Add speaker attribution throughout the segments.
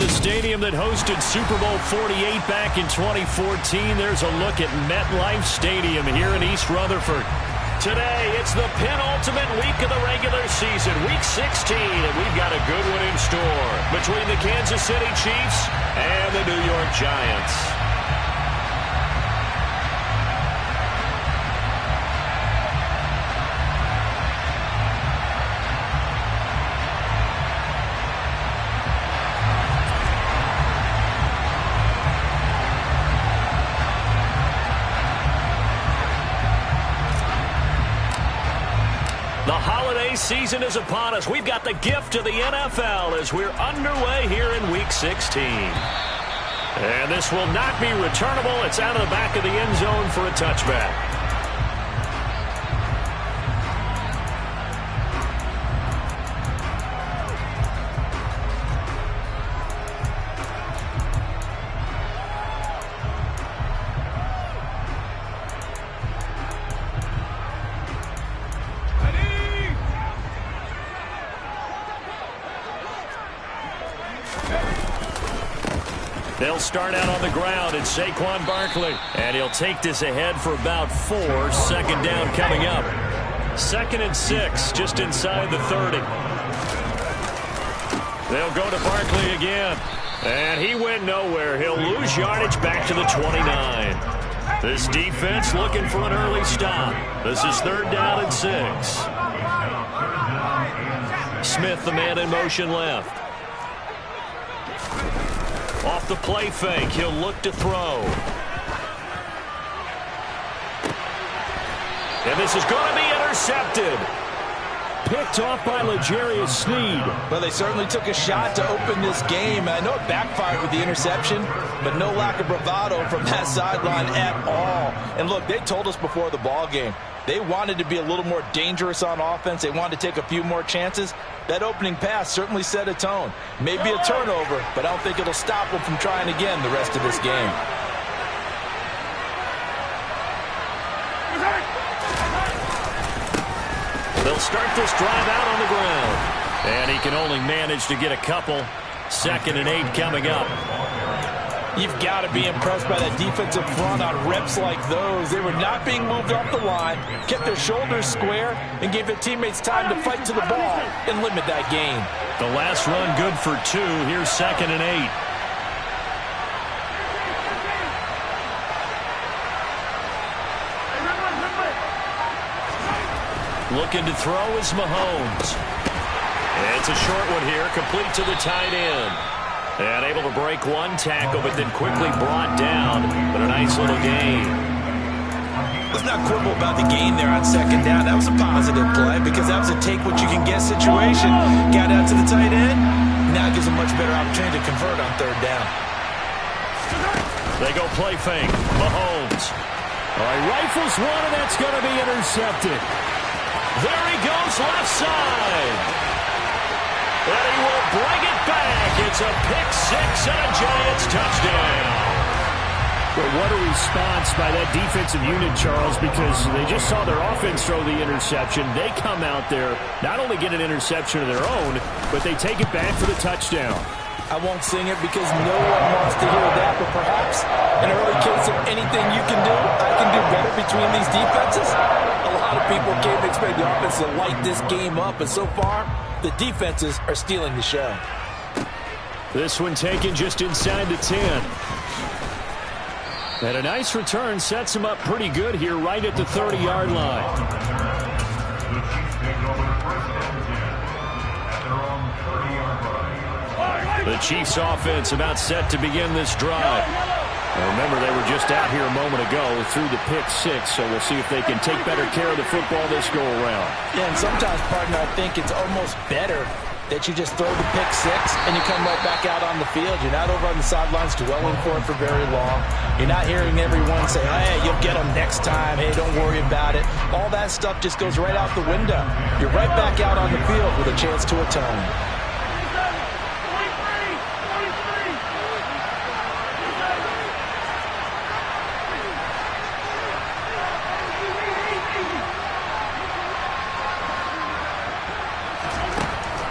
Speaker 1: the stadium that hosted Super Bowl 48 back in 2014. There's a look at MetLife Stadium here in East Rutherford. Today, it's the penultimate week of the regular season, Week 16, and we've got a good one in store between the Kansas City Chiefs and the New York Giants. The holiday season is upon us. We've got the gift of the NFL as we're underway here in Week 16. And this will not be returnable. It's out of the back of the end zone for a touchback. They'll start out on the ground. It's Saquon Barkley. And he'll take this ahead for about 4. Second down coming up. 2nd and 6, just inside the 30. They'll go to Barkley again. And he went nowhere. He'll lose yardage back to the 29. This defense looking for an early stop. This is 3rd down and 6. Smith, the man in motion left. Off the play fake, he'll look to throw. And this is going to be intercepted. Picked off by L'Jarius Sneed.
Speaker 2: Well, they certainly took a shot to open this game. I know it backfired with the interception, but no lack of bravado from that sideline at all. And look, they told us before the ball game, they wanted to be a little more dangerous on offense. They wanted to take a few more chances. That opening pass certainly set a tone. Maybe a turnover, but I don't think it'll stop them from trying again the rest of this game.
Speaker 1: They'll start this drive out on the ground. And he can only manage to get a couple. 2nd and 8 coming up.
Speaker 2: You've got to be impressed by that defensive front on reps like those. They were not being moved off the line, kept their shoulders square, and gave their teammates time to fight to the ball and limit that gain.
Speaker 1: The last run good for 2. Here's 2nd and 8. Looking to throw is Mahomes. It's a short one here, complete to the tight end. And able to break one tackle, but then quickly brought down. But a nice little gain.
Speaker 2: Let's not quibble about the gain there on 2nd down. That was a positive play because that was a take-what-you-can-get situation. Got out to the tight end. Now it gives a much better opportunity to convert on 3rd down.
Speaker 1: They go play fake. Mahomes. All right, rifles one, and that's going to be intercepted. There he goes, left side. And he will bring it back. It's a pick-6 and a Giants touchdown.
Speaker 3: Well, what a response by that defensive unit, Charles, because they just saw their offense throw the interception. They come out there, not only get an interception of their own, but they take it back for the touchdown.
Speaker 2: I won't sing it because no one wants to hear that, but perhaps an early case of anything you can do, I can do better between these defenses. A lot of people can't expect the offense to light this game up, and so far, the defenses are stealing the show.
Speaker 1: This one taken just inside the 10. And a nice return sets him up pretty good here right at the 30-yard line. The Chiefs offense about set to begin this drive. Now remember, they were just out here a moment ago through the pick-6, so we'll see if they can take better care of the football this go-around.
Speaker 2: Yeah, and sometimes, partner, I think it's almost better that you just throw the pick-6 and you come right back out on the field. You're not over on the sidelines dwelling for it for very long. You're not hearing everyone say, hey, you'll get them next time. Hey, don't worry about it. All that stuff just goes right out the window. You're right back out on the field with a chance to atone.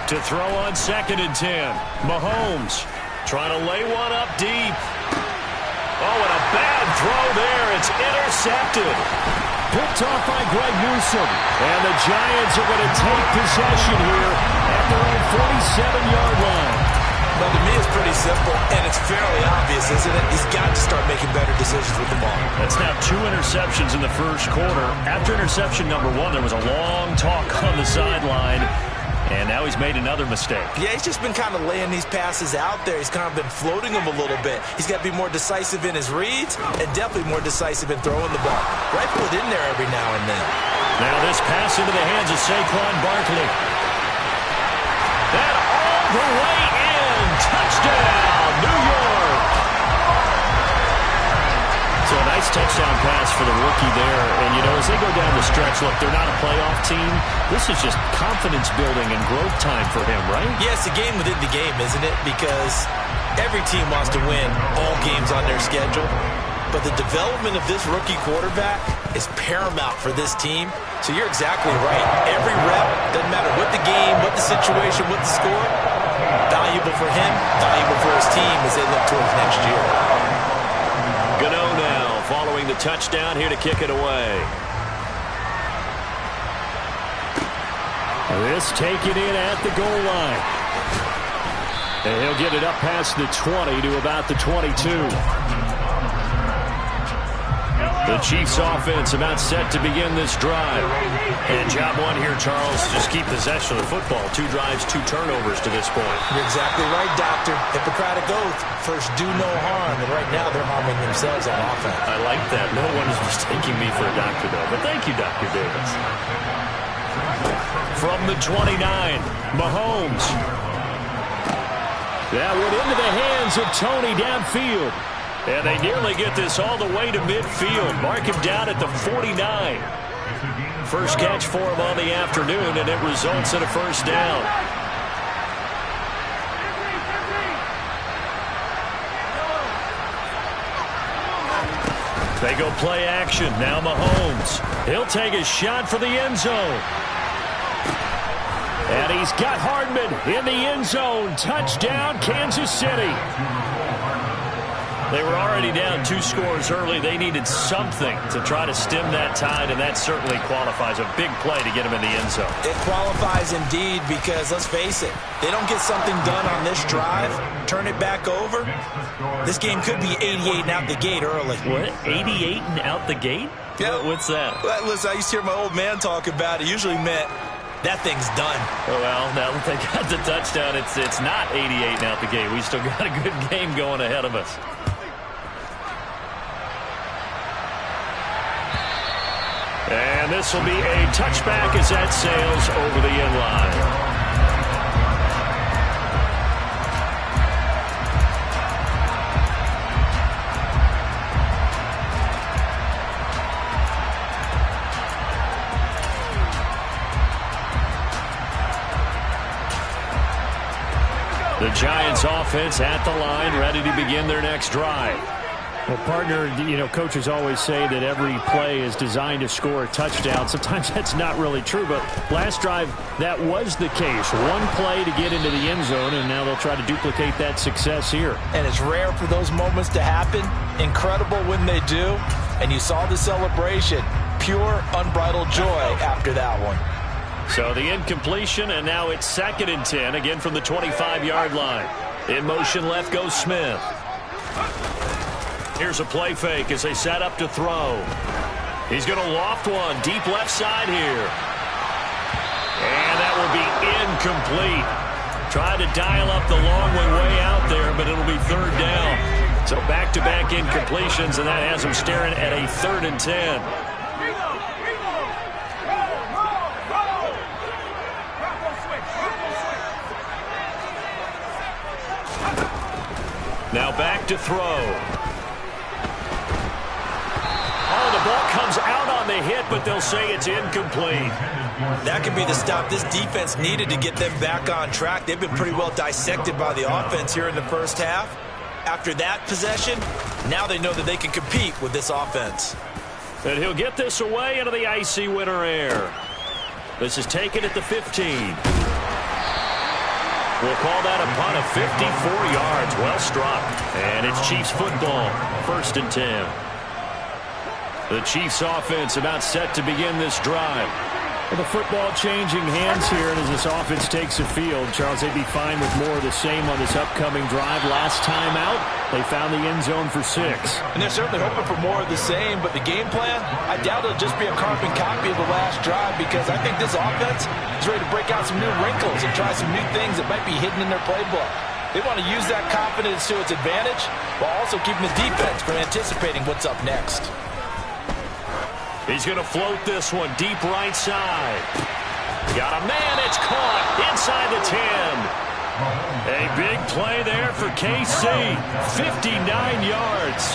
Speaker 2: To throw on 2nd and 10. Mahomes
Speaker 1: Trying to lay one up deep. Oh, and a bad throw there. It's intercepted.
Speaker 3: Picked off by Greg Newsome. And the Giants are going to take possession here at their own 47-yard line.
Speaker 2: Well, to me, it's pretty simple, and it's fairly obvious, isn't it? He's got to start making better decisions with the ball.
Speaker 1: That's now 2 interceptions in the first quarter. After interception number 1, there was a long talk on the sideline, and now he's made another mistake.
Speaker 2: Yeah, he's just been kind of laying these passes out there. He's kind of been floating them a little bit. He's got to be more decisive in his reads and definitely more decisive in throwing the ball. Rifle it in there every now and then.
Speaker 1: Now this pass into the hands of Saquon Barkley. That all the way in. Touchdown, New York. So a nice touchdown pass for the rookie there. And, you know, as they go down the stretch, look, they're not a playoff team. This is just confidence building and growth time for him, right?
Speaker 2: Yeah, it's a game within the game, isn't it? Because every team wants to win all games on their schedule. But the development of this rookie quarterback is paramount for this team. So you're exactly right. Every rep, doesn't matter what the game, what the situation, what the score, valuable for him, valuable for his team as they look towards next year.
Speaker 1: Gano now following the touchdown here to kick it away.
Speaker 3: This taken in at the goal line. And he'll get it up past the 20 to about the 22. The Chiefs offense about set to begin this drive.
Speaker 1: And job 1 here, Charles, just keep possession of the football. 2 drives, 2 turnovers to this point.
Speaker 2: You're exactly right, Doctor. Hippocratic oath. First, do no harm. And right now, they're harming themselves on offense.
Speaker 1: I like that. No one is mistaking me for a doctor, though. But thank you, Dr. Davis. From the 29, Mahomes.
Speaker 3: That went into the hands of Tony downfield.
Speaker 1: And they nearly get this all the way to midfield. Mark him down at the 49. First catch for him on the afternoon, and it results in a first down. They go play action. Now Mahomes. He'll take a shot for the end zone.
Speaker 3: And he's got Hardman in the end zone. Touchdown, Kansas City.
Speaker 1: They were already down 2 scores early. They needed something to try to stem that tide, and that certainly qualifies. A big play to get them in the end zone.
Speaker 2: It qualifies indeed because, let's face it, they don't get something done on this drive, turn it back over, this game could be 88 and out the gate early.
Speaker 1: What? 88 and out the gate?
Speaker 2: Yeah.
Speaker 1: What's that?
Speaker 2: Well, listen, I used to hear my old man talk about it. Usually meant that thing's done.
Speaker 1: Oh, well, now that they got the touchdown, it's not 88 and out the gate. We still got a good game going ahead of us. And this will be a touchback as that sails over the end line. The Giants offense at the line, ready to begin their next drive.
Speaker 3: Well, partner, you know, coaches always say that every play is designed to score a touchdown. Sometimes that's not really true, but last drive, that was the case. One play to get into the end zone, and now they'll try to duplicate that success here.
Speaker 2: And it's rare for those moments to happen. Incredible when they do. And you saw the celebration. Pure, unbridled joy after that one.
Speaker 1: So the incompletion, and now it's 2nd and 10, again from the 25-yard line. In motion left goes Smith. Here's a play fake as they set up to throw. He's going to loft one deep left side here. And that will be incomplete. Tried to dial up the long way out there, but it'll be 3rd down. So back-to-back incompletions, and that has them staring at a 3rd and 10. Now back to throw. Oh, the ball comes out on the hit, but they'll say it's incomplete.
Speaker 2: That could be the stop this defense needed to get them back on track. They've been pretty well dissected by the offense here in the first half. After that possession, now they know that they can compete with this offense.
Speaker 1: And he'll get this away into the icy winter air. This is taken at the 15. We'll call that a punt of 54 yards. Well struck. And it's Chiefs football. 1st and 10. The Chiefs offense about set to begin this drive.
Speaker 3: Well, the football changing hands here, and as this offense takes the field, Charles, they'd be fine with more of the same on this upcoming drive. Last time out, they found the end zone for 6.
Speaker 2: And they're certainly hoping for more of the same, but the game plan, I doubt it'll just be a carbon copy of the last drive, because I think this offense is ready to break out some new wrinkles and try some new things that might be hidden in their playbook. They want to use that confidence to its advantage while also keeping the defense from anticipating what's up next.
Speaker 1: He's going to float this one deep right side. Got a man. It's caught inside the 10. A big play there for KC. 59 yards.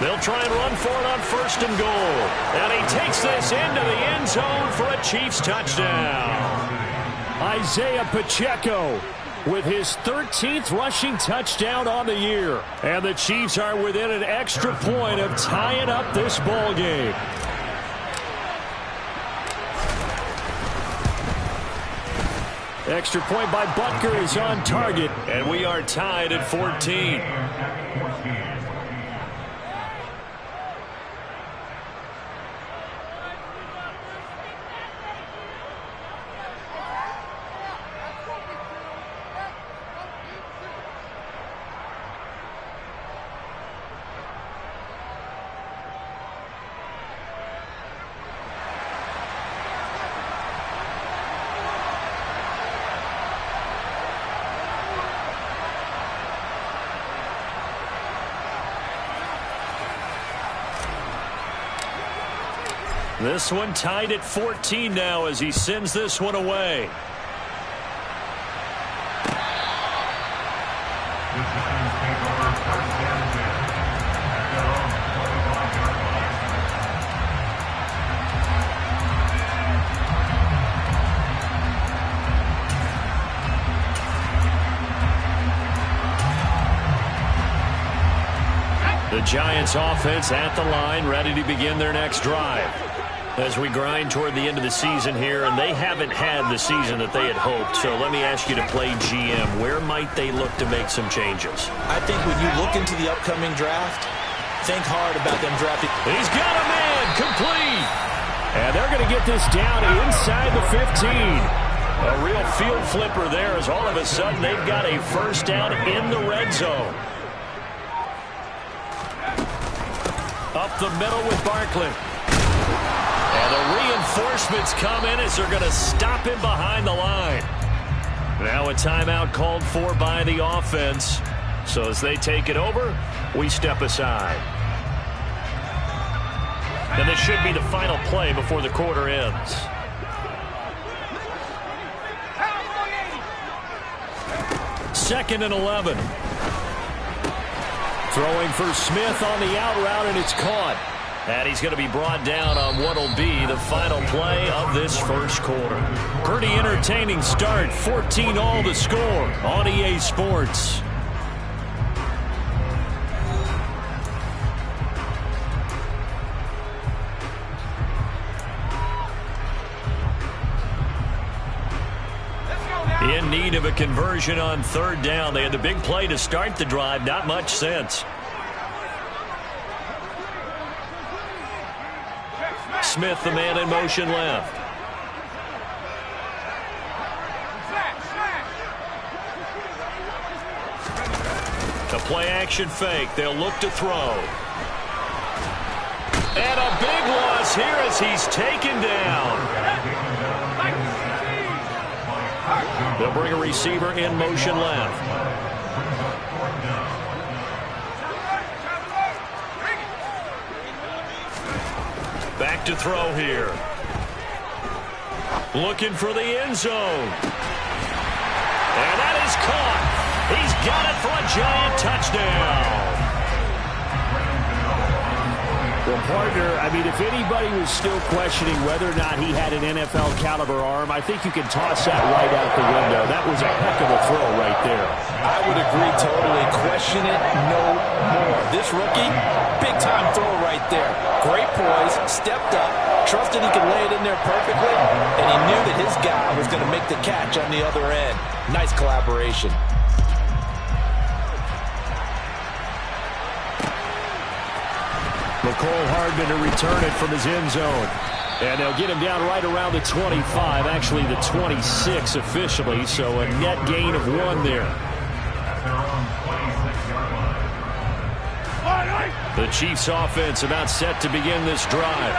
Speaker 1: They'll try and run for it on 1st and goal. And he takes this into the end zone for a Chiefs touchdown.
Speaker 3: Isaiah Pacheco with his 13th rushing touchdown on the year. And the Chiefs are within an extra point of tying up this ball game. Extra point by Butker is on target.
Speaker 1: And we are tied at 14. This one tied at 14 now as he sends this one away. The Giants offense at the line, ready to begin their next drive. As we grind toward the end of the season here, and they haven't had the season that they had hoped. So let me ask you to play GM. Where might they look to make some changes?
Speaker 2: I think when you look into the upcoming draft, think hard about them drafting.
Speaker 1: He's got a man, complete.
Speaker 3: And they're going to get this down inside the 15.
Speaker 1: A real field flipper there as all of a sudden they've got a first down in the red zone. Up the middle with Barkley. And the reinforcements come in as they're going to stop him behind the line. Now a timeout called for by the offense. So as they take it over, we step aside. And this should be the final play before the quarter ends. Second and 11. Throwing for Smith on the out route, and it's caught. And he's going to be brought down on what will be the final play of this first quarter. Pretty entertaining start. 14 all the score on EA Sports. In need of a conversion on 3rd down. They had the big play to start the drive. Not much sense. Smith, the man in motion left. A play action fake. They'll look to throw. And a big loss here as he's taken down. They'll bring a receiver in motion left. Back to throw here. Looking for the end zone. And that is caught. He's got it for a Giant touchdown.
Speaker 3: Well, partner, I mean, if anybody was still questioning whether or not he had an NFL caliber arm, I think you can toss that right out the window. That was a heck of a throw right there.
Speaker 2: I would agree totally. Question it no more. This rookie, big-time throw right there. Great poise, stepped up, trusted he could lay it in there perfectly, and he knew that his guy was going to make the catch on the other end. Nice collaboration.
Speaker 3: Mecole Hardman to return it from his end zone. And they'll get him down right around the 25, actually the 26 officially, so a net gain of 1 there. The Chiefs offense about set to begin this drive.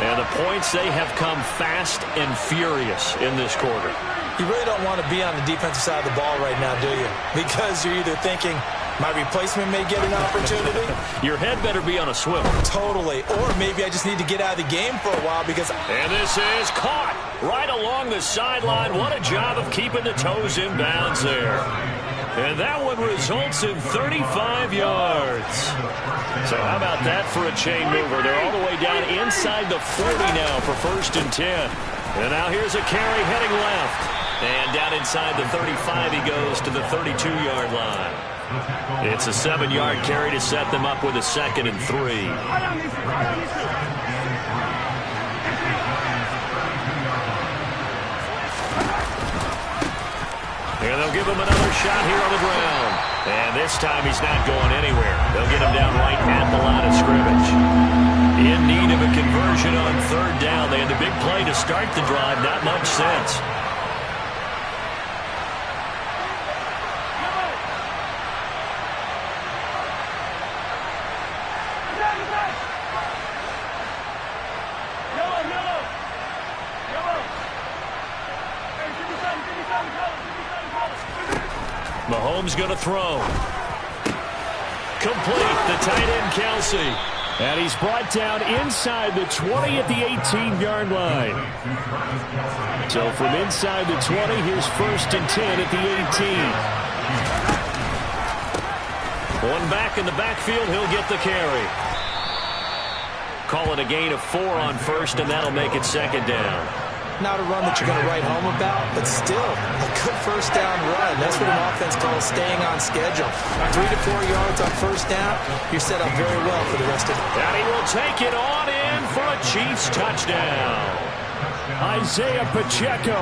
Speaker 3: And the points, they have come fast and furious in this quarter.
Speaker 2: You really don't want to be on the defensive side of the ball right now, do you? Because you're either thinking, my replacement may get an opportunity.
Speaker 3: Your head better be on a swivel.
Speaker 2: Totally. Or maybe I just need to get out of the game for a while because...
Speaker 1: And this is caught right along the sideline. What a job of keeping the toes in bounds there. And that one results in 35 yards. So how about that for a chain mover? They're all the way down inside the 40 now for 1st and 10. And now here's a carry heading left. And down inside the 35 he goes to the 32-yard line. It's a 7-yard carry to set them up with a 2nd and 3. And they'll give him another shot here on the ground. And this time he's not going anywhere. They'll get him down right at the line of scrimmage. In need of a conversion on 3rd down. They had the big play to start the drive. Not much sense. Mahomes going to throw. Complete. The tight end, Kelsey. And he's brought down inside the 20 at the 18-yard line. So from inside the 20, here's 1st and 10 at the 18. One back in the backfield. He'll get the carry. Call it a gain of 4 on 1st, and that'll make it 2nd down.
Speaker 2: Not a run that you're going to write home about, but still a good 1st down run. That's what an offense calls staying on schedule. 3 to 4 yards on 1st down, you're set up very well for the rest of it.
Speaker 1: And he will take it on in for a Chiefs touchdown. Isaiah Pacheco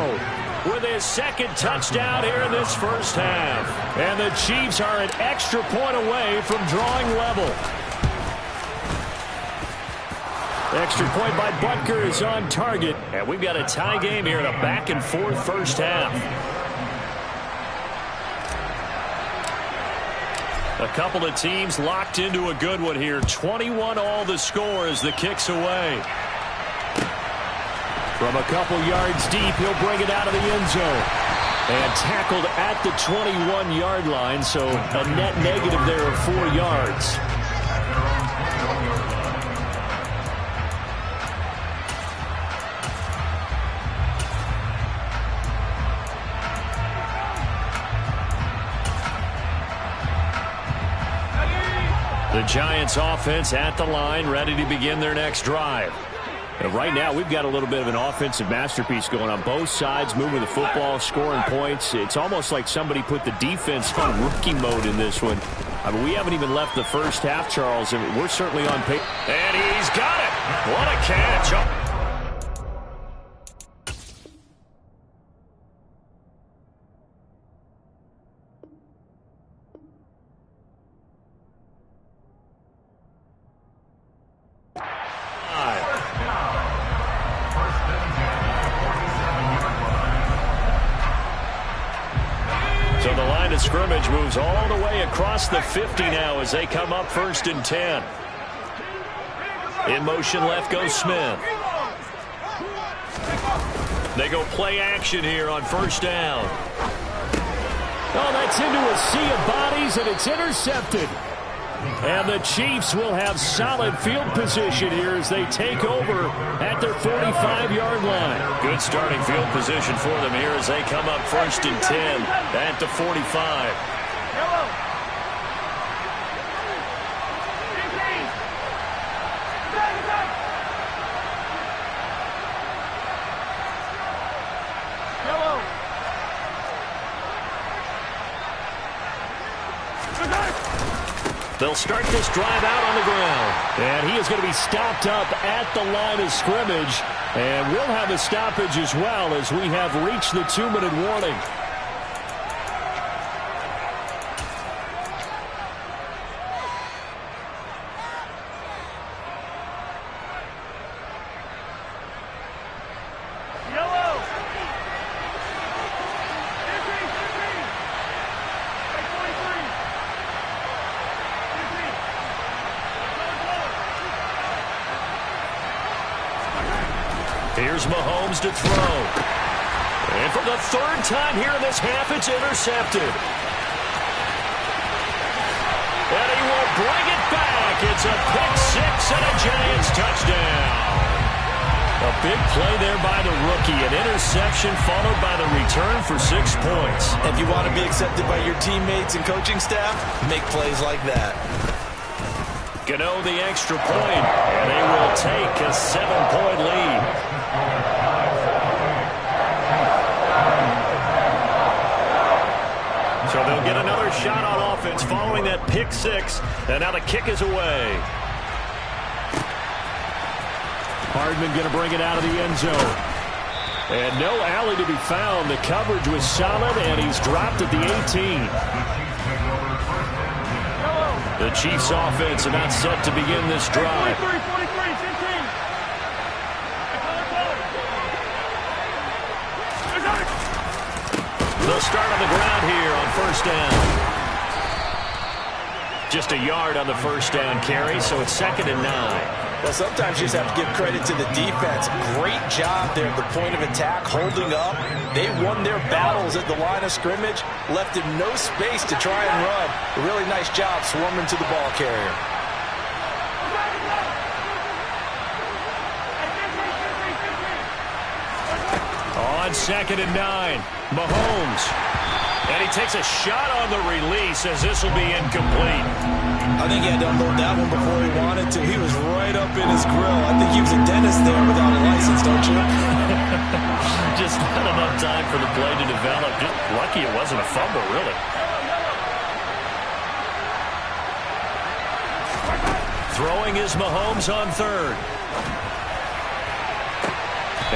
Speaker 1: with his 2nd touchdown here in this 1st half. And the Chiefs are an extra point away from drawing level. Extra point by Butker is on target. And we've got a tie game here in a back-and-forth 1st half. A couple of teams locked into a good one here. 21 all the score as the kick's away. From a couple yards deep, he'll bring it out of the end zone. And tackled at the 21-yard line, so a net negative there of 4 yards. The Giants offense at the line, ready to begin their next drive. And right now, we've got a little bit of an offensive masterpiece going on both sides, moving the football, scoring points. It's almost like somebody put the defense on rookie mode in this one. I mean, we haven't even left the 1st half, Charles, and we're certainly on pace. And he's got it. What a catch. Oh. So the line of scrimmage moves all the way across the 50 now as they come up 1st and 10. In motion left goes Smith. They go play action here on 1st down. Oh, that's into a sea of bodies, and it's intercepted. And the Chiefs will have solid field position here as they take over at their 45-yard line. Good starting field position for them here as they come up 1st and 10 at the 45. They'll start this drive out on the ground.
Speaker 3: And he is going to be stopped up at the line of scrimmage. And we'll have a stoppage as well as we have reached the 2-minute warning.
Speaker 1: Here's Mahomes to throw. And for the third time here in this half, it's intercepted. And he will bring it back. It's a pick six and a Giants touchdown. A big play there by the rookie. An interception followed by the return for 6 points.
Speaker 2: If you want to be accepted by your teammates and coaching staff, make plays like that.
Speaker 1: Gano the extra point, and they will take a 7-point lead. So they'll get another shot on offense following that pick six, and now the kick is away.
Speaker 3: Hardman going to bring it out of the end zone. And no alley to be found. The coverage was solid, and he's dropped at the 18. The Chiefs offense about set to begin this drive.
Speaker 1: They'll start on the ground here on first down. Just a yard on the first down carry, so it's 2nd and 9.
Speaker 2: Well, sometimes you just have to give credit to the defense. Great job there at the point of attack, holding up. They won their battles at the line of scrimmage, left him no space to try and run. A really nice job swarming to the ball carrier.
Speaker 1: On 2nd and 9, Mahomes. And he takes a shot on the release as this will be incomplete.
Speaker 2: I think he had to unload that one before he wanted to. He was right up in his grill. I think he was a dentist there without a license, don't you?
Speaker 1: Just not enough time for the play to develop. Just lucky it wasn't a fumble, really. Throwing is Mahomes on 3rd.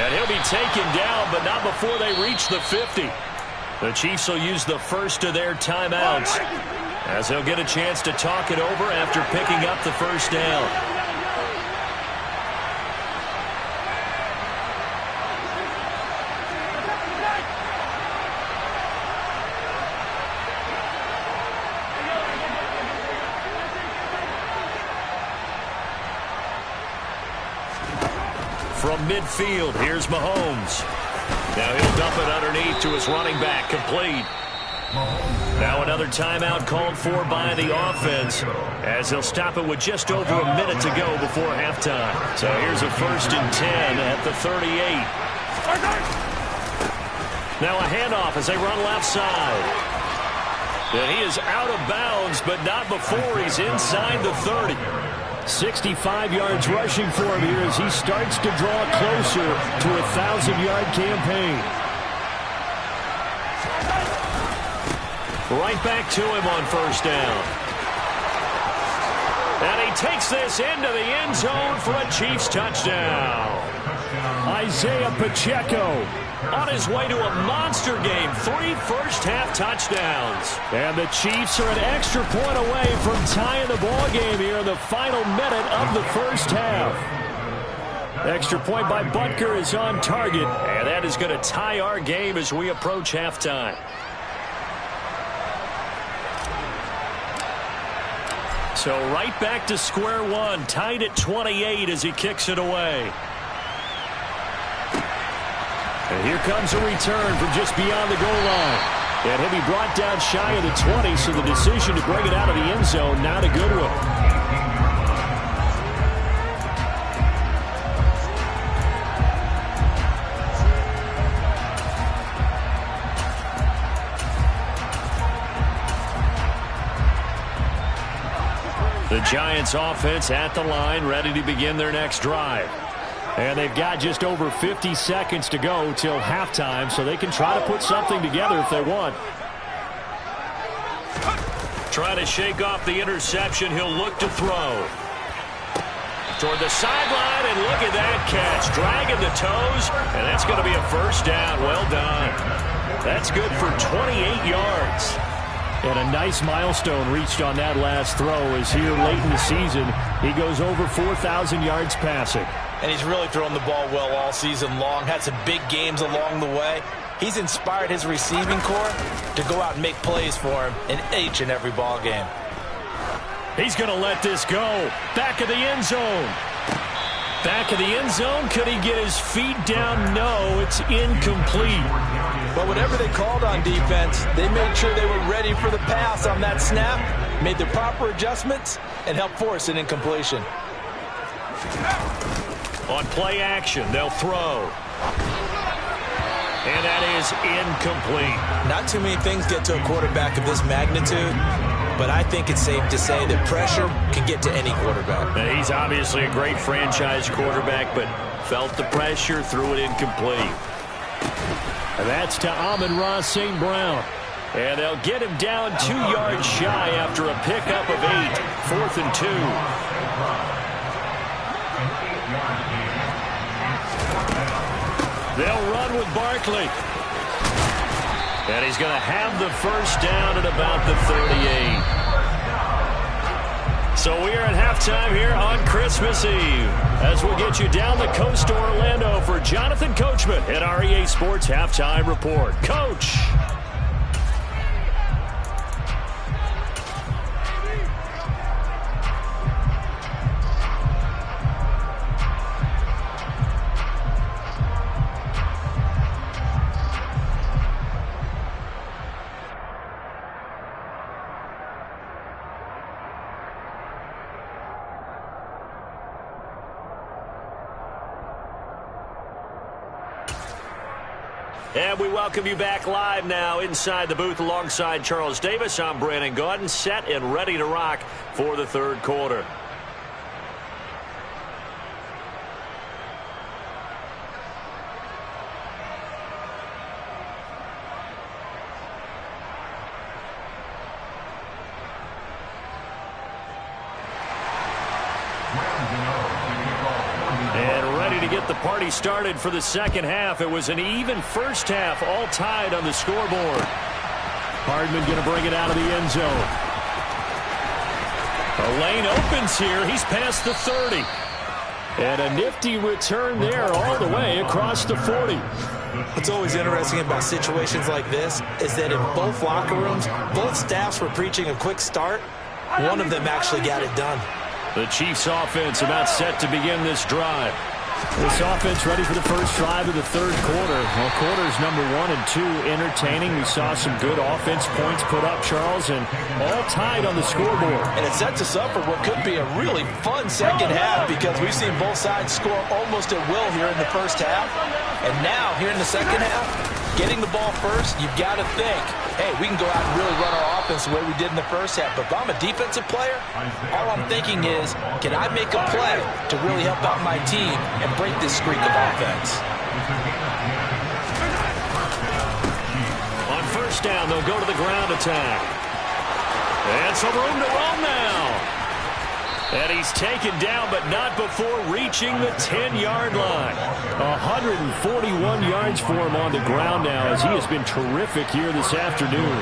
Speaker 1: And he'll be taken down, but not before they reach the 50. The Chiefs will use the first of their timeouts as they'll get a chance to talk it over after picking up the first down. From midfield, here's Mahomes. Now he'll dump it underneath to his running back, complete. Now another timeout called for by the offense as they'll stop it with just over a minute to go before halftime. So here's a 1st and 10 at the 38. Now a handoff as they run left side. And he is out of bounds, but not before he's inside the 30. 65 yards rushing for him here as he starts to draw closer to a 1,000-yard campaign. Right back to him on first down. And he takes this into the end zone for a Chiefs touchdown. Isaiah Pacheco on his way to a monster game. 3 first-half touchdowns. And the Chiefs are an extra point away from tying the ball game here in the final minute of the first half. Extra point by Butker is on target. And that is going to tie our game as we approach halftime. So right back to square one. Tied at 28 as he kicks it away. And here comes a return from just beyond the goal line. And he'll be brought down shy of the 20, so the decision to bring it out of the end zone, not a good one. The Giants offense at the line, ready to begin their next drive. And they've got just over 50 seconds to go till halftime, so they can try to put something together if they want. Trying to shake off the interception. He'll look to throw. Toward the sideline, and look at that catch. Dragging the toes, and that's going to be a first down. Well done. That's good for 28 yards.
Speaker 3: And a nice milestone reached on that last throw as here late in the season, he goes over 4,000 yards passing.
Speaker 2: And he's really thrown the ball well all season long. Had some big games along the way. He's inspired his receiving corps to go out and make plays for him in each and every ball game.
Speaker 1: He's going to let this go. Back of the end zone. Back of the end zone. Could he get his feet down? No, it's incomplete.
Speaker 2: But whatever they called on defense, they made sure they were ready for the pass on that snap, made the proper adjustments, and helped force an incompletion.
Speaker 1: On play action, they'll throw. And that is incomplete.
Speaker 2: Not too many things get to a quarterback of this magnitude, but I think it's safe to say that pressure can get to any quarterback.
Speaker 1: Now, he's obviously a great franchise quarterback, but felt the pressure, threw it incomplete.
Speaker 3: And that's to Amon-Ra St. Brown.
Speaker 1: And they'll get him down 2 yards shy after a pickup of 8. 4th and 2. They'll run with Barkley. And he's going to have the first down at about the 38. So we are at halftime here on Christmas Eve as we'll get you down the coast to Orlando for Jonathan Coachman at our EA Sports Halftime Report. Coach. And we welcome you back live now inside the booth alongside Charles Davis. I'm Brandon Gaudin, set and ready to rock for the third quarter. The party started for the second half. It was an even first half, all tied on the scoreboard.
Speaker 3: Hardman going to bring it out of the end zone.
Speaker 1: A lane opens here. He's past the 30.
Speaker 3: And a nifty return there all the way across the 40.
Speaker 2: What's always interesting about situations like this is that in both locker rooms, both staffs were preaching a quick start. One of them actually got it done.
Speaker 1: The Chiefs offense about set to begin this drive.
Speaker 3: This offense ready for the first drive of the third quarter. Well, quarters number 1 and 2 entertaining. We saw some good offense points put up, Charles, and all tied on the scoreboard.
Speaker 2: And it sets us up for what could be a really fun second half because we've seen both sides score almost at will here in the first half. And now, here in the second half, getting the ball first, you've got to think, hey, we can go out and really run our offense the way we did in the first half. But if I'm a defensive player, all I'm thinking is, can I make a play to really help out my team and break this streak of offense?
Speaker 1: On first down, they'll go to the ground attack. And some room to run now. And he's taken down, but not before reaching the 10-yard line.
Speaker 3: 141 yards for him on the ground now as he has been terrific here this afternoon.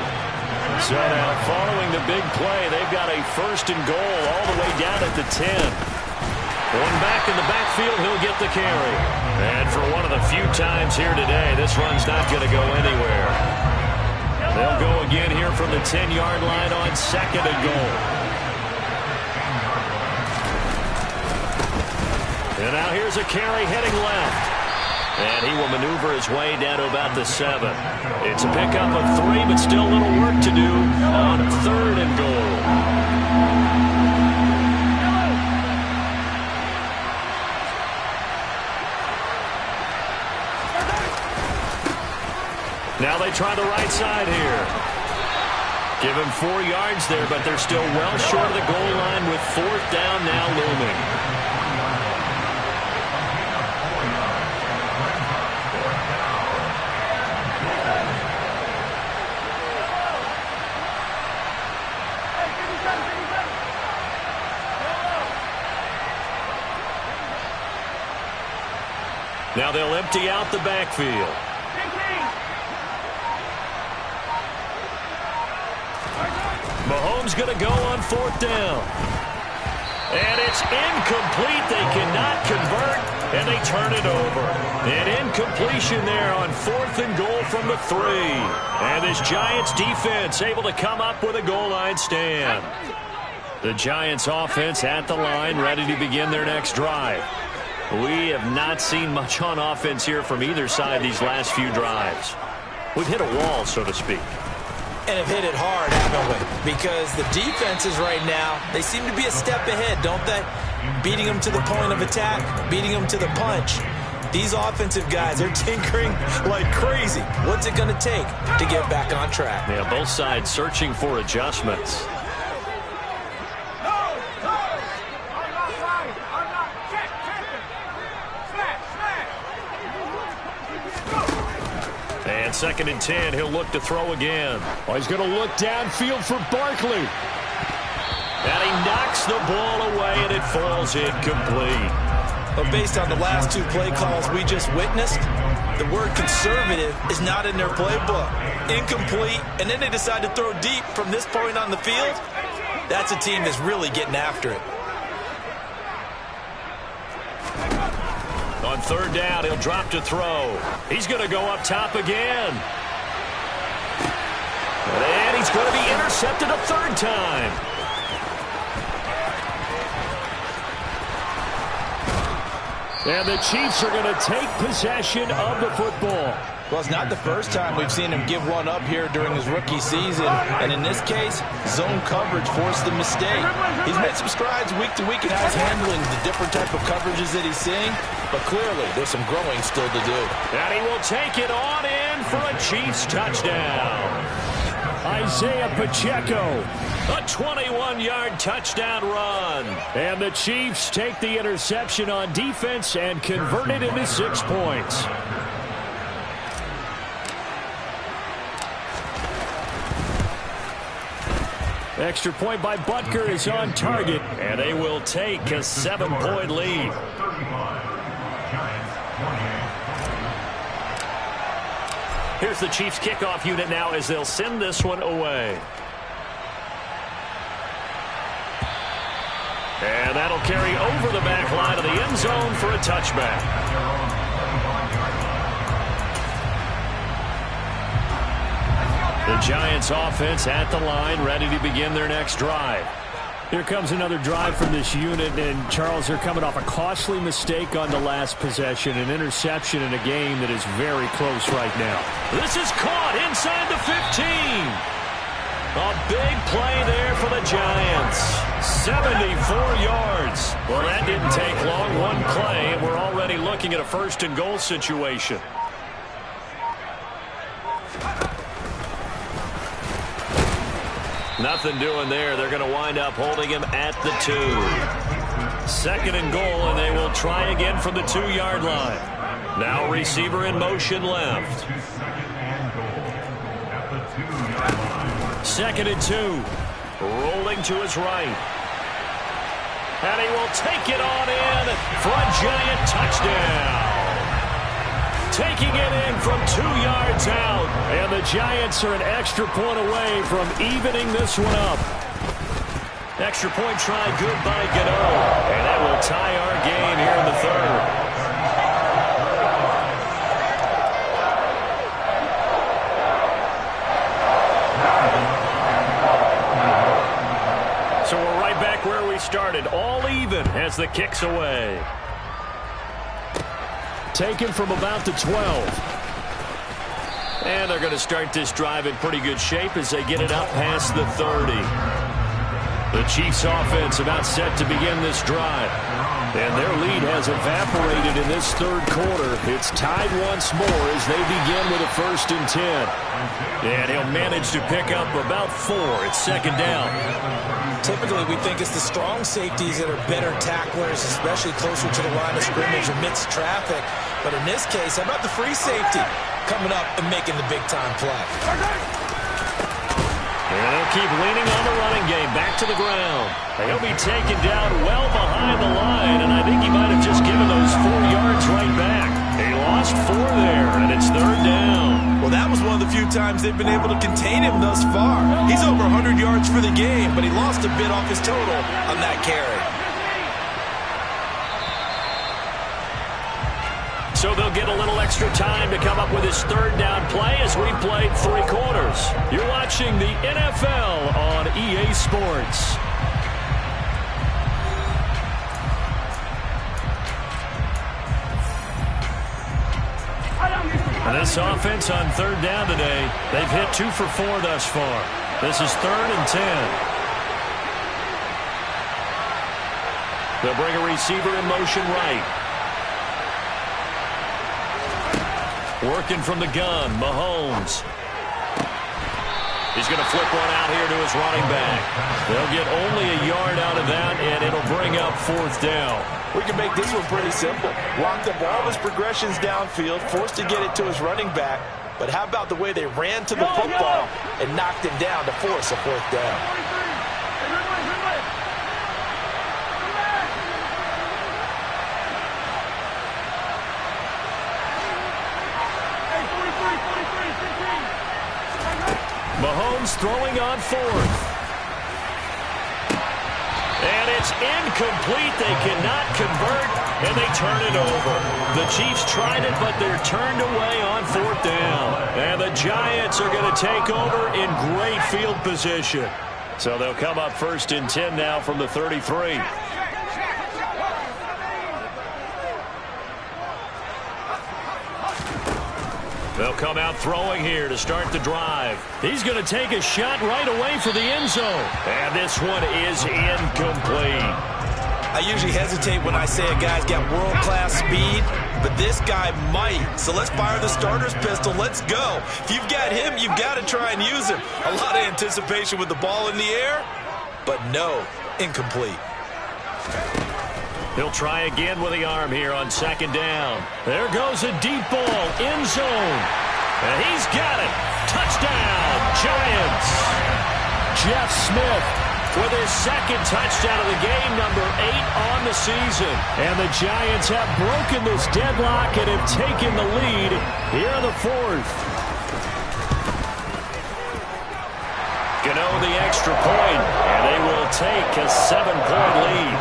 Speaker 1: So now following the big play, they've got a first and goal all the way down at the 10. One back in the backfield, he'll get the carry. And for one of the few times here today, this run's not going to go anywhere. They'll go again here from the 10-yard line on second and goal. And now here's a carry heading left. And he will maneuver his way down to about the 7. It's a pickup of 3, but still a little work to do on third and goal. Now they try the right side here. Give him 4 yards there, but they're still well short of the goal line with fourth down now looming. Now they'll empty out the backfield. Mahomes going to go on 4th down. And it's incomplete. They cannot convert, and they turn it over. An incompletion there on 4th and goal from the 3. And this Giants defense able to come up with a goal line stand. The Giants offense at the line, ready to begin their next drive. We have not seen much on offense here from either side these last few drives. We've hit a wall, so to speak.
Speaker 2: And have hit it hard, haven't we? Because the defenses right now, they seem to be a step ahead, don't they? Beating them to the point of attack, beating them to the punch. These offensive guys are tinkering like crazy. What's it going to take to get back on track?
Speaker 1: Yeah, both sides searching for adjustments. And 2nd and 10, he'll look to throw again.
Speaker 3: Oh, he's going to look downfield for Barkley.
Speaker 1: And he knocks the ball away, and it falls incomplete.
Speaker 2: But based on the last 2 play calls we just witnessed, the word conservative is not in their playbook. Incomplete, and then they decide to throw deep from this point on the field. That's a team that's really getting after it.
Speaker 1: On 3rd down, he'll drop to throw. He's going to go up top again. And he's going to be intercepted a 3rd time. And the Chiefs are going to take possession of the football.
Speaker 2: Well, it's not the first time we've seen him give one up here during his rookie season. And in this case, zone coverage forced the mistake. He's made some strides week to week in how he's handling the different type of coverages that he's seeing. But clearly, there's some growing still to do.
Speaker 1: And he will take it on in for a Chiefs touchdown.
Speaker 3: Isaiah Pacheco.
Speaker 1: A 21-yard touchdown run.
Speaker 3: And the Chiefs take the interception on defense and convert it into 6 points. Extra point by Butker is on target.
Speaker 1: And they will take a 7-point lead. Here's the Chiefs kickoff unit now as they'll send this one away. And that'll carry over the back line of the end zone for a touchback. The Giants offense at the line, ready to begin their next drive.
Speaker 3: Here comes another drive from this unit, and Charles, they're coming off a costly mistake on the last possession, an interception in a game that is very close right now.
Speaker 1: This is caught inside the 15. A big play there for the Giants. 74 yards. Well, that didn't take long. One play, and we're already looking at a 1st and goal situation. Nothing doing there. They're going to wind up holding him at the 2. 2nd and goal, and they will try again from the 2-yard line. Now receiver in motion left. 2nd and 2. Rolling to his right. And he will take it on in for a Giant touchdown. Taking it in from 2 yards out.
Speaker 3: And the Giants are an extra point away from evening this one up.
Speaker 1: Extra point try good by Gano. And that will tie our game here in the 3rd. So we're right back where we started. All even as the kick's away.
Speaker 3: Taken from about the 12.
Speaker 1: And they're going to start this drive in pretty good shape as they get it up past the 30. The Chiefs offense about set to begin this drive. And their lead has evaporated in this 3rd quarter. It's tied once more as they begin with a 1st and 10. And he'll manage to pick up about 4. It's 2nd down.
Speaker 2: Typically, we think it's the strong safeties that are better tacklers, especially closer to the line of scrimmage amidst traffic. But in this case, how about the free safety coming up and making the big-time play?
Speaker 1: And they'll keep leaning on the running game. Back to the ground. He'll be taken down well behind the line, and I think he might have just given those 4 yards right back. lost 4 there, and it's 3rd down.
Speaker 2: Well, that was one of the few times they've been able to contain him thus far. He's over 100 yards for the game, but he lost a bit off his total on that carry.
Speaker 1: So they'll get a little extra time to come up with his 3rd down play as we played 3 quarters. You're watching the NFL on EA Sports. And this offense on 3rd down today, they've hit 2 for 4 thus far. This is 3rd and 10. They'll bring a receiver in motion right. Working from the gun, Mahomes. He's going to flip one out here to his running back. They'll get only a yard out of that, and it'll bring up 4th down.
Speaker 2: We can make this one pretty simple. Locked up all his progressions downfield, forced to get it to his running back. But how about the way they ran to the football and knocked him down to force a 4th down?
Speaker 1: Mahomes throwing on 4th. And it's incomplete. They cannot convert, and they turn it over. The Chiefs tried it, but they're turned away on 4th down. And the Giants are going to take over in great field position. So they'll come up 1st and 10 now from the 33. They'll come out throwing here to start the drive. He's going to take a shot right away for the end zone. And this one is incomplete.
Speaker 2: I usually hesitate when I say a guy's got world-class speed, but this guy might. So let's fire the starter's pistol. Let's go. If you've got him, you've got to try and use him. A lot of anticipation with the ball in the air, but no, incomplete.
Speaker 1: He'll try again with the arm here on 2nd down. There goes a deep ball, end zone. And he's got it. Touchdown, Giants. Jeff Smith with his 2nd touchdown of the game, number 8 on the season. And the Giants have broken this deadlock and have taken the lead here in the 4th. Gano the extra point, and they will take a 7-point lead.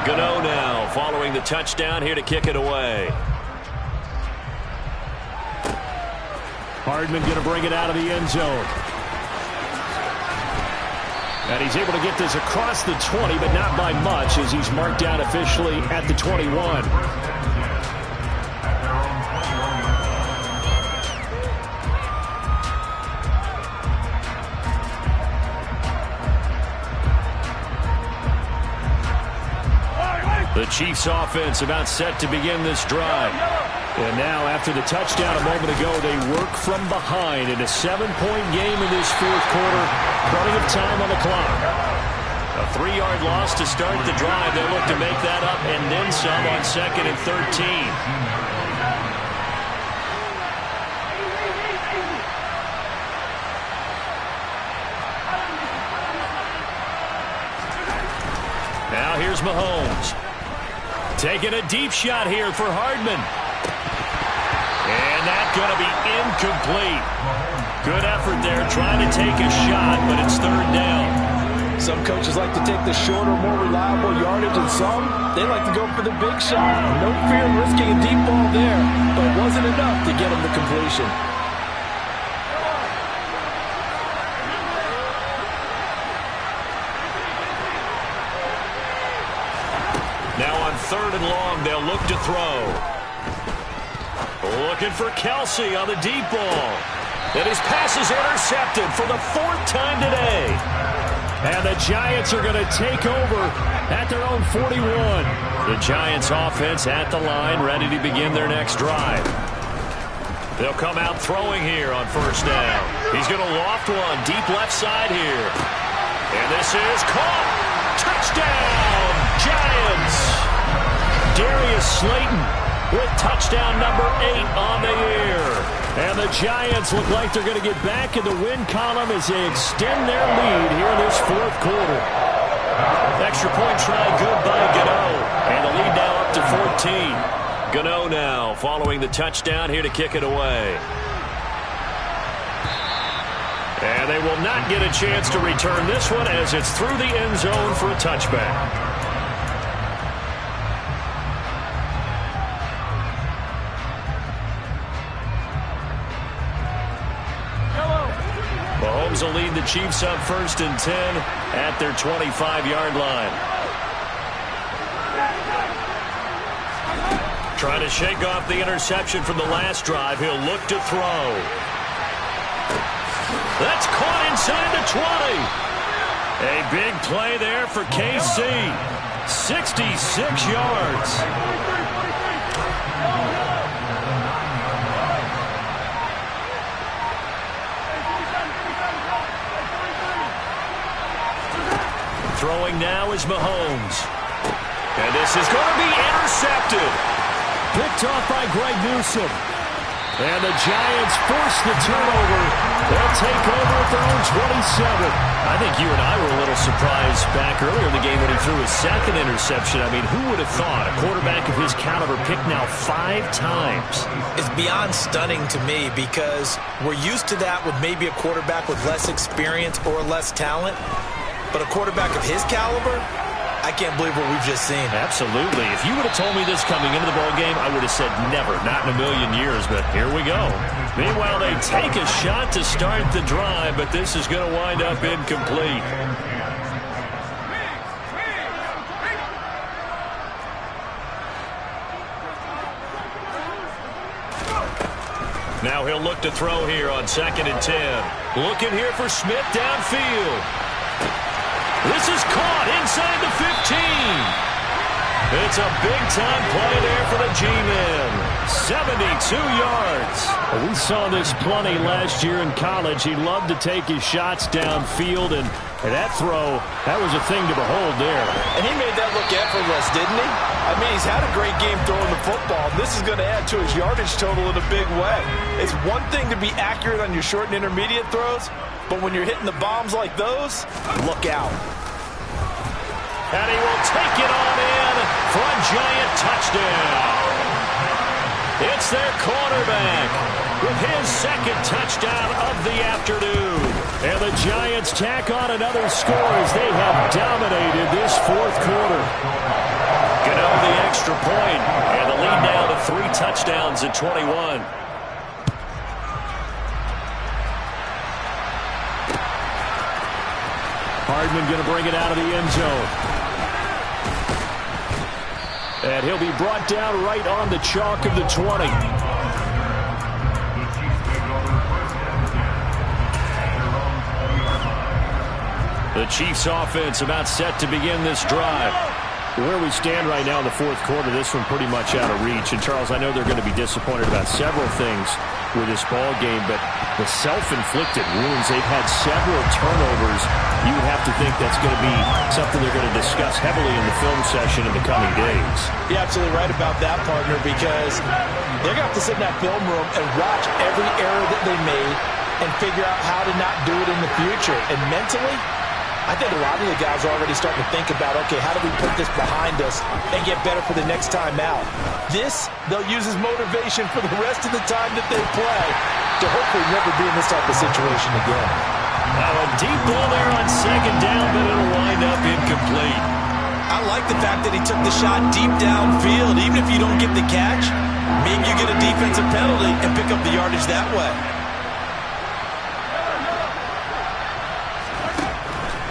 Speaker 1: Gano now following the touchdown here to kick it away.
Speaker 3: Hardman going to bring it out of the end zone. And he's able to get this across the 20, but not by much, as he's marked down officially at the 21.
Speaker 1: The Chiefs offense about set to begin this drive.
Speaker 3: And now after the touchdown a moment ago, they work from behind in a 7-point game in this 4th quarter. Plenty of time on the clock.
Speaker 1: A 3-yard loss to start the drive. They'll look to make that up and then some on 2nd and 13. Now here's Mahomes. Taking a deep shot here for Hardman. And that's going to be incomplete. Good effort there trying to take a shot, but it's 3rd down.
Speaker 2: Some coaches like to take the shorter, more reliable yardage, and some, they like to go for the big shot. No fear of risking a deep ball there, but it wasn't enough to get him the completion.
Speaker 1: Now on 3rd and long, they'll look to throw. Looking for Kelsey on the deep ball. And his pass is intercepted for the 4th time today.
Speaker 3: And the Giants are going to take over at their own 41.
Speaker 1: The Giants offense at the line, ready to begin their next drive. They'll come out throwing here on 1st down. He's going to loft one deep left side here. And this is caught. Touchdown, Giants. Darius Slayton with touchdown number 8 on the year.
Speaker 3: And the Giants look like they're going to get back in the win column as they extend their lead here in this 4th quarter.
Speaker 1: Extra point try good by Gano. And the lead now up to 14. Gano now following the touchdown here to kick it away. And they will not get a chance to return this one as it's through the end zone for a touchback. Mahomes will lead the Chiefs up 1st and 10 at their 25-yard line. Trying to shake off the interception from the last drive. He'll look to throw. That's caught inside the 20. A big play there for KC. 66 yards. Throwing now is Mahomes. And this is going to be intercepted. Picked off by Greg Newsome. And the Giants force the turnover. They'll take over at their own 27. I think you and I were a little surprised back earlier in the game when he threw his second interception. I mean, who would have thought a quarterback of his caliber picked now 5 times?
Speaker 2: It's beyond stunning to me because we're used to that with maybe a quarterback with less experience or less talent. But a quarterback of his caliber, I can't believe what we've just seen.
Speaker 1: Absolutely. If you would have told me this coming into the ballgame, I would have said never, not in a million years, but here we go. Meanwhile, they take a shot to start the drive, but this is going to wind up incomplete. Now he'll look to throw here on 2nd and 10. Looking here for Smith downfield. This is caught inside the 15. It's a big-time play there for the G-Men. 72 yards. We saw this plenty last year in college. He loved to take his shots downfield, and that throw, that was a thing to behold there.
Speaker 2: And he made that look effortless, didn't he? I mean, he's had a great game throwing the football. This is going to add to his yardage total in a big way. It's one thing to be accurate on your short and intermediate throws, but when you're hitting the bombs like those, look out.
Speaker 1: And he will take it on in for a Giant touchdown. It's their quarterback with his 2nd touchdown of the afternoon. And the Giants tack on another score as they have dominated this 4th quarter. Gano the extra point, and the lead now to 3 touchdowns at 21. Hardman going to bring it out of the end zone. And he'll be brought down right on the chalk of the 20. The Chiefs offense about set to begin this drive. Where we stand right now in the 4th quarter, this one pretty much out of reach. And, Charles, I know they're going to be disappointed about several things with this ball game, but the self-inflicted wounds, they've had several turnovers. You would have to think that's going to be something they're going to discuss heavily in the film session in the coming days.
Speaker 2: You're absolutely right about that, partner, because they're going to have to sit in that film room and watch every error that they made and figure out how to not do it in the future. And mentally, I think a lot of the guys are already starting to think about, okay, how do we put this behind us and get better for the next time out? This, they'll use as motivation for the rest of the time that they play to hopefully never be in this type of situation again.
Speaker 1: Now a deep ball there on 2nd down, but it'll wind up incomplete.
Speaker 2: I like the fact that he took the shot deep downfield. Even if you don't get the catch, maybe you get a defensive penalty and pick up the yardage that way.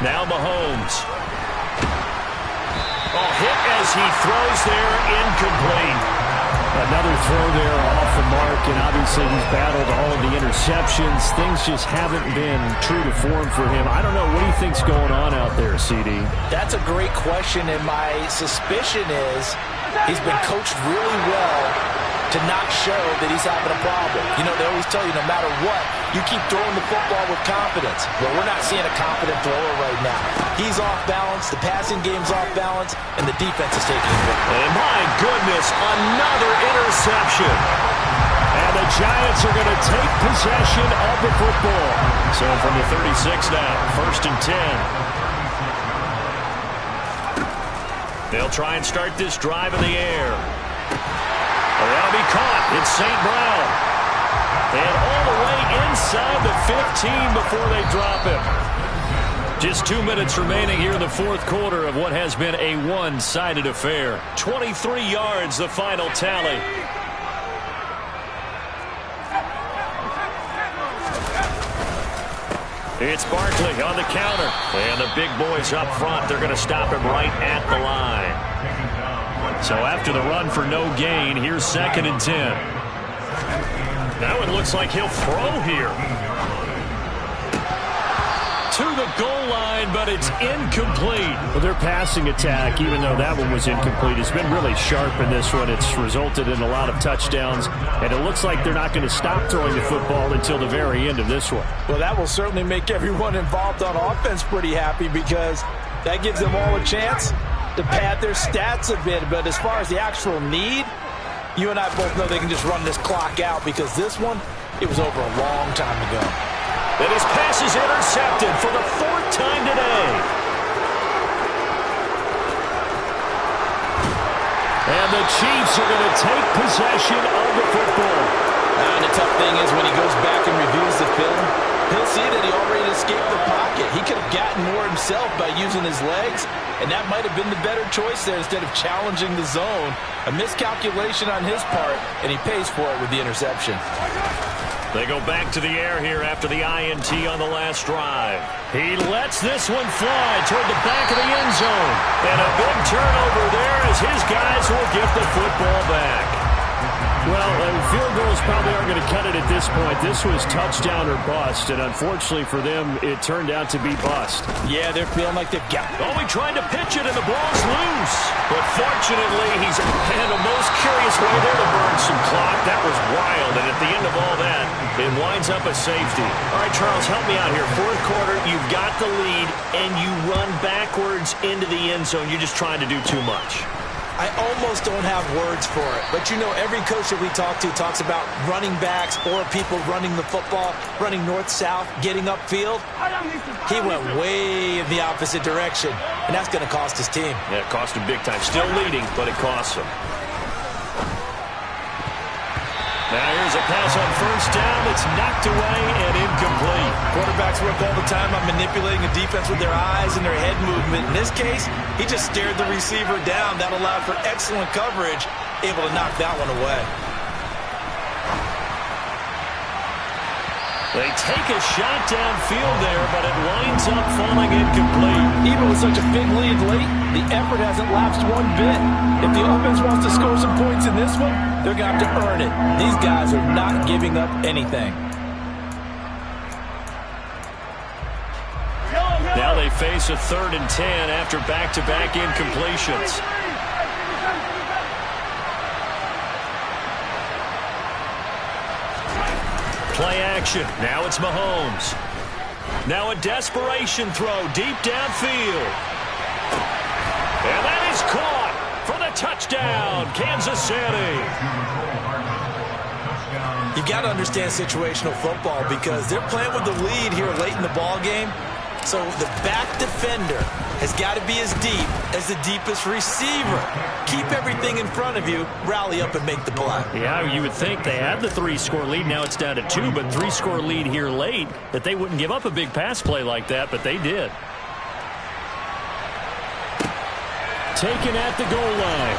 Speaker 1: Now Mahomes. Oh, hit as he throws there, incomplete.
Speaker 3: Another throw there off the mark, and obviously he's battled all of the interceptions. Things just haven't been true to form for him. I don't know. What do you think's going on out there, CD?
Speaker 2: That's a great question, and my suspicion is he's been coached really well to not show that he's having a problem. You know, they always tell you no matter what, you keep throwing the football with confidence. Well, we're not seeing a confident thrower right now. He's off balance, the passing game's off balance, and the defense is taking it away.
Speaker 1: And my goodness, another interception. And the Giants are going to take possession of the football. So from the 36 now, 1st and 10. They'll try and start this drive in the air. Oh, that'll be caught. It's St. Brown. And all the way inside the 15 before they drop him. Just 2 minutes remaining here in the fourth quarter of what has been a one-sided affair. 23 yards, the final tally. It's Barkley on the counter. And the big boys up front, they're going to stop him right at the line. So after the run for no gain, here's 2nd and 10. Now it looks like he'll throw here. To the goal line, but it's incomplete.
Speaker 3: Well, their passing attack, even though that one was incomplete, has been really sharp in this one. It's resulted in a lot of touchdowns, and it looks like they're not going to stop throwing the football until the very end of this one.
Speaker 2: Well, that will certainly make everyone involved on offense pretty happy because that gives them all a chance to pad their stats a bit. But as far as the actual need, you and I both know they can just run this clock out because this one, it was over a long time ago.
Speaker 1: And his pass is intercepted for the 4th time today. And the Chiefs are going to take possession of the football.
Speaker 2: And the tough thing is when he goes back and reviews the film, he'll see that he already escaped the pocket. He could have gotten more himself by using his legs, and that might have been the better choice there instead of challenging the zone. A miscalculation on his part, and he pays for it with the interception.
Speaker 1: They go back to the air here after the INT on the last drive. He lets this one fly toward the back of the end zone. And a big turnover there as his guys will get the football back. Well, field goals probably aren't going to cut it at this point. This was touchdown or bust, and unfortunately for them, it turned out to be bust.
Speaker 2: Yeah, they're feeling like they've got it.
Speaker 1: Oh, he tried to pitch it, and the ball's loose. But fortunately, he's had a most curious way there to burn some clock. That was wild, and at the end of all that, it winds up a safety. All right, Charles, help me out here. Fourth quarter, you've got the lead, and you run backwards into the end zone. You're just trying to do too much.
Speaker 2: I almost don't have words for it. But, you know, every coach that we talk to talks about running backs or people running the football, running north-south, getting upfield. He went way in the opposite direction, and that's going to cost his team.
Speaker 1: Yeah, it cost him big time. Still leading, but it costs him. Now here's a pass on first down that's knocked away and incomplete.
Speaker 2: Quarterbacks work all the time on manipulating a defense with their eyes and their head movement. In this case, he just stared the receiver down. That allowed for excellent coverage, able to knock that one away.
Speaker 1: They take a shot downfield there, but it winds up falling incomplete.
Speaker 2: Even with such a big lead late, the effort hasn't lapsed one bit. If the offense wants to score some points in this one, they're going to have to earn it. These guys are not giving up anything.
Speaker 1: Now they face a 3rd and 10 after back-to-back incompletions. Play action. Now it's Mahomes. Now a desperation throw deep downfield. And that is caught for the touchdown, Kansas City.
Speaker 2: You got to understand situational football because they're playing with the lead here late in the ball game. So the back defender has got to be as deep as the deepest receiver. Keep everything in front of you, rally up and make the play.
Speaker 1: Yeah, you would think they had the 3-score lead. Now it's down to 2, but 3-score lead here late, that they wouldn't give up a big pass play like that, but they did. Taken at the goal line.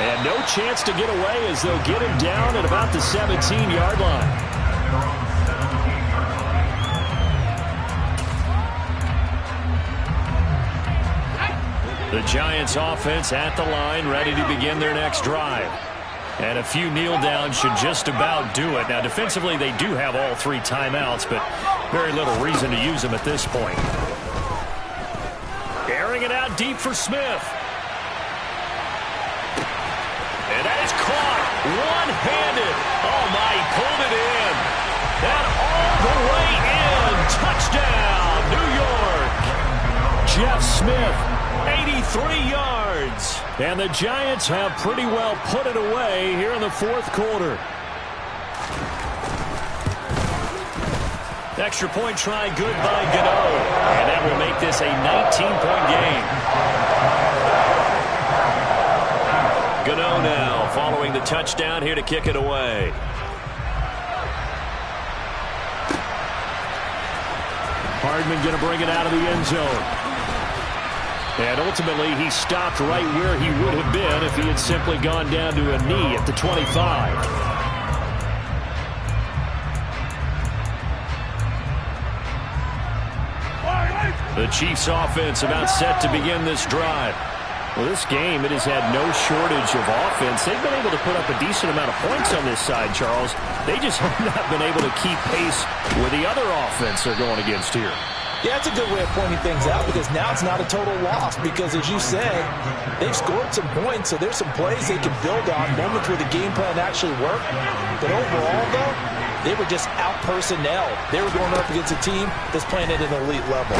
Speaker 1: And no chance to get away as they'll get him down at about the 17-yard line. The Giants offense at the line, ready to begin their next drive. And a few kneel downs should just about do it. Now, defensively, they do have all 3 timeouts, but very little reason to use them at this point. Airing it out deep for Smith. And that is caught one-handed. Oh, my, he pulled it in. And all the way in. Touchdown, New York. Jeff Smith, 83 yards. And the Giants have pretty well put it away here in the fourth quarter. Extra point try good by Gano. And that will make this a 19-point game. Gano now following the touchdown here to kick it away.
Speaker 3: Hardman going to bring it out of the end zone. And ultimately, he stopped right where he would have been if he had simply gone down to a knee at the 25. The Chiefs offense about set to begin this drive. Well, this game, it has had no shortage of offense. They've been able to put up a decent amount of points on this side, Charles. They just have not been able to keep pace with the other offense they're going against here.
Speaker 2: Yeah, it's a good way of pointing things out because now it's not a total loss because, as you said, they've scored some points, so there's some plays they can build on, moments where the game plan actually worked. But overall, though, they were just out-personnel. They were going up against a team that's playing at an elite level.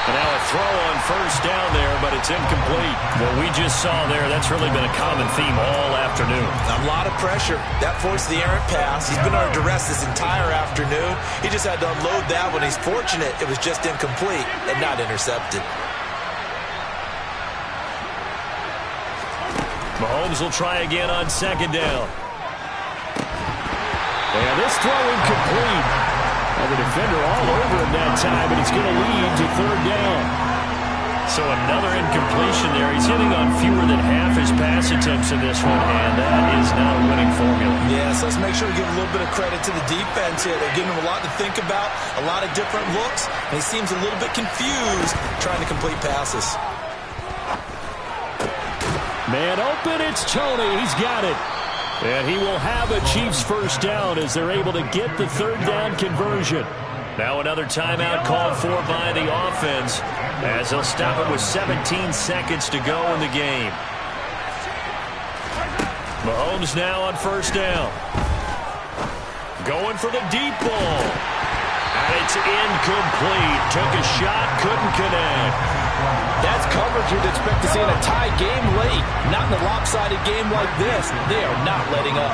Speaker 1: And now a throw on first down there, but it's incomplete. What we just saw there, that's really been a common theme all afternoon.
Speaker 2: A lot of pressure. That forced the errant pass. He's been under duress this entire afternoon. He just had to unload that one. He's fortunate it was just incomplete and not intercepted.
Speaker 1: Mahomes will try again on second down.
Speaker 3: And this throw incomplete. And the defender all over him that time, and it's going to lead to third down.
Speaker 1: So another incompletion there. He's hitting on fewer than half his pass attempts in this one, and that is not a winning formula.
Speaker 2: Yes, let's make sure we give a little bit of credit to the defense here. They're giving him a lot to think about, a lot of different looks, and he seems a little bit confused trying to complete passes.
Speaker 3: Man open, it's Tony. He's got it. And he will have a Chiefs first down as they're able to get the third down conversion.
Speaker 1: Now another timeout called for by the offense as they'll stop it with 17 seconds to go in the game. Mahomes now on first down. Going for the deep ball. And it's incomplete. Took a shot, couldn't connect.
Speaker 2: That's coverage you'd expect to see in a tie game late. Not in a lopsided game like this. They are not letting up.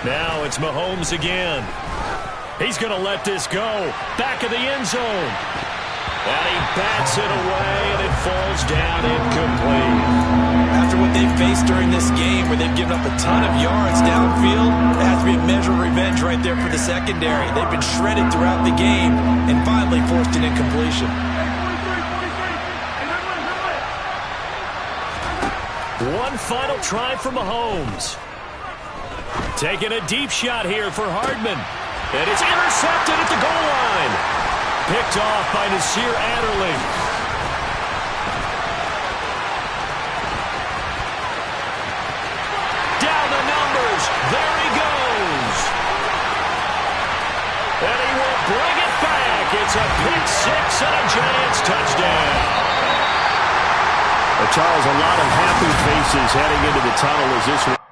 Speaker 1: Now it's Mahomes again. He's going to let this go. Back of the end zone. And he bats it away, and it falls down incomplete.
Speaker 2: After what they've faced during this game, where they've given up a ton of yards downfield, it has to be a measure of revenge right there for the secondary. They've been shredded throughout the game and finally forced an incompletion.
Speaker 1: One final try for Mahomes. Taking a deep shot here for Hardman. And it's intercepted at the goal line. Picked off by Nasir Adderley. Down the numbers. There he goes. And he will bring it back. It's a pick six and a Giants touchdown.
Speaker 3: Charles, a lot of happy faces heading into the tunnel as this one.